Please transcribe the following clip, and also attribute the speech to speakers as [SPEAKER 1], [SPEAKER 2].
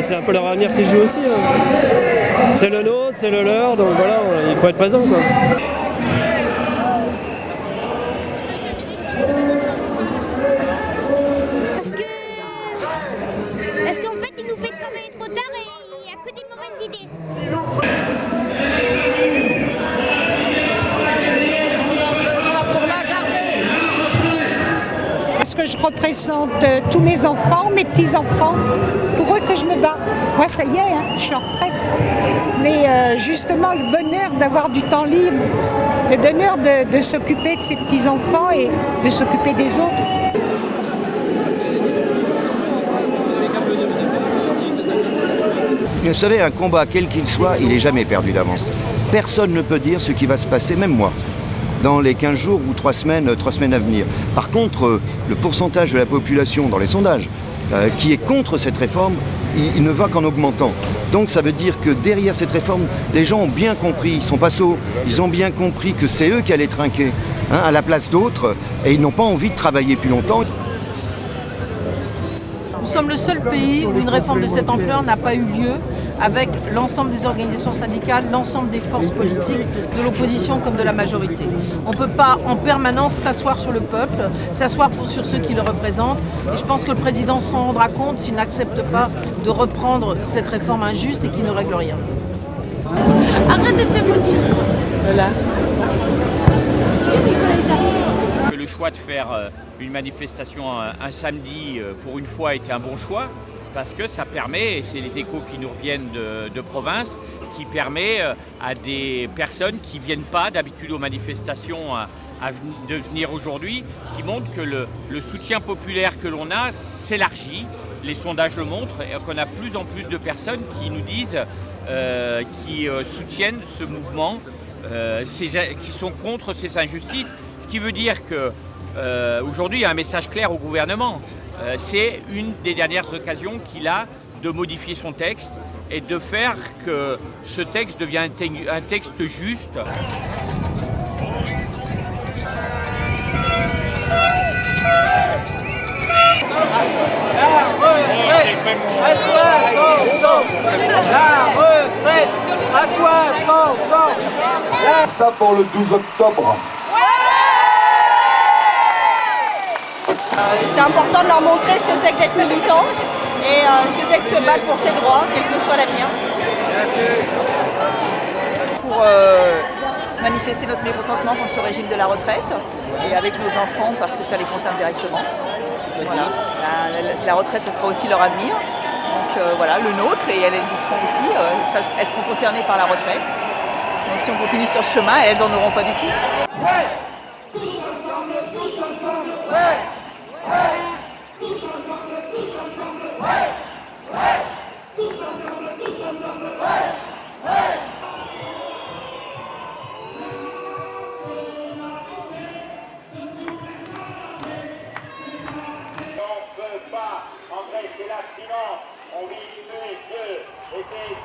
[SPEAKER 1] c'est un peu leur avenir qui joue aussi. Hein. C'est le nôtre, c'est le leur, donc voilà, il faut être présent, quoi.
[SPEAKER 2] Parce qu'en fait, il nous fait travailler trop tard et il n'y a que des mauvaises idées.
[SPEAKER 3] Parce que je représente tous mes enfants, mes petits-enfants. C'est pour eux que je me bats. Moi, ça y est, hein, je suis en retraite. Mais justement, le bonheur d'avoir du temps libre, le bonheur de s'occuper de ses petits-enfants et de s'occuper des autres.
[SPEAKER 4] Vous savez, un combat, quel qu'il soit, il n'est jamais perdu d'avance. Personne ne peut dire ce qui va se passer, même moi, dans les 15 jours ou 3 semaines à venir. Par contre, le pourcentage de la population dans les sondages qui est contre cette réforme, il ne va qu'en augmentant. Donc ça veut dire que derrière cette réforme, les gens ont bien compris, ils ne sont pas sots, ils ont bien compris que c'est eux qui allaient trinquer à la place d'autres et ils n'ont pas envie de travailler plus longtemps.
[SPEAKER 5] Nous sommes le seul pays où une réforme de cette ampleur n'a pas eu lieu avec l'ensemble des organisations syndicales, l'ensemble des forces politiques, de l'opposition comme de la majorité. On ne peut pas en permanence s'asseoir sur le peuple, s'asseoir sur ceux qui le représentent. Et je pense que le président se rendra compte s'il n'accepte pas de reprendre cette réforme injuste et qui ne règle rien. Arrête de te maudire. Voilà.
[SPEAKER 6] Le choix de faire une manifestation un samedi, pour une fois, était un bon choix. Parce que ça permet, et c'est les échos qui nous reviennent de province, qui permet à des personnes qui ne viennent pas d'habitude aux manifestations de venir aujourd'hui, qui montrent que le soutien populaire que l'on a s'élargit. Les sondages le montrent, et qu'on a plus en plus de personnes qui nous disent, qui soutiennent ce mouvement, qui sont contre ces injustices. Ce qui veut dire qu'aujourd'hui, il y a un message clair au gouvernement. C'est une des dernières occasions qu'il a de modifier son texte et de faire que ce texte devienne un texte juste.
[SPEAKER 7] À 60 ans. La retraite à 60 ans.
[SPEAKER 8] Ça pour le 12 octobre.
[SPEAKER 9] C'est important de leur montrer ce que c'est que d'être militant et ce que c'est que de se battre pour ses droits, quel que soit l'avenir.
[SPEAKER 5] Pour manifester notre mécontentement contre ce régime de la retraite et avec nos enfants parce que ça les concerne directement. Voilà. La retraite, ce sera aussi leur avenir. Donc voilà, le nôtre, et elles y seront aussi. Elles seront concernées par la retraite. Donc si on continue sur ce chemin, elles n'en auront pas du tout.
[SPEAKER 7] André, c'est là, silence, on vit Dieu, et c'est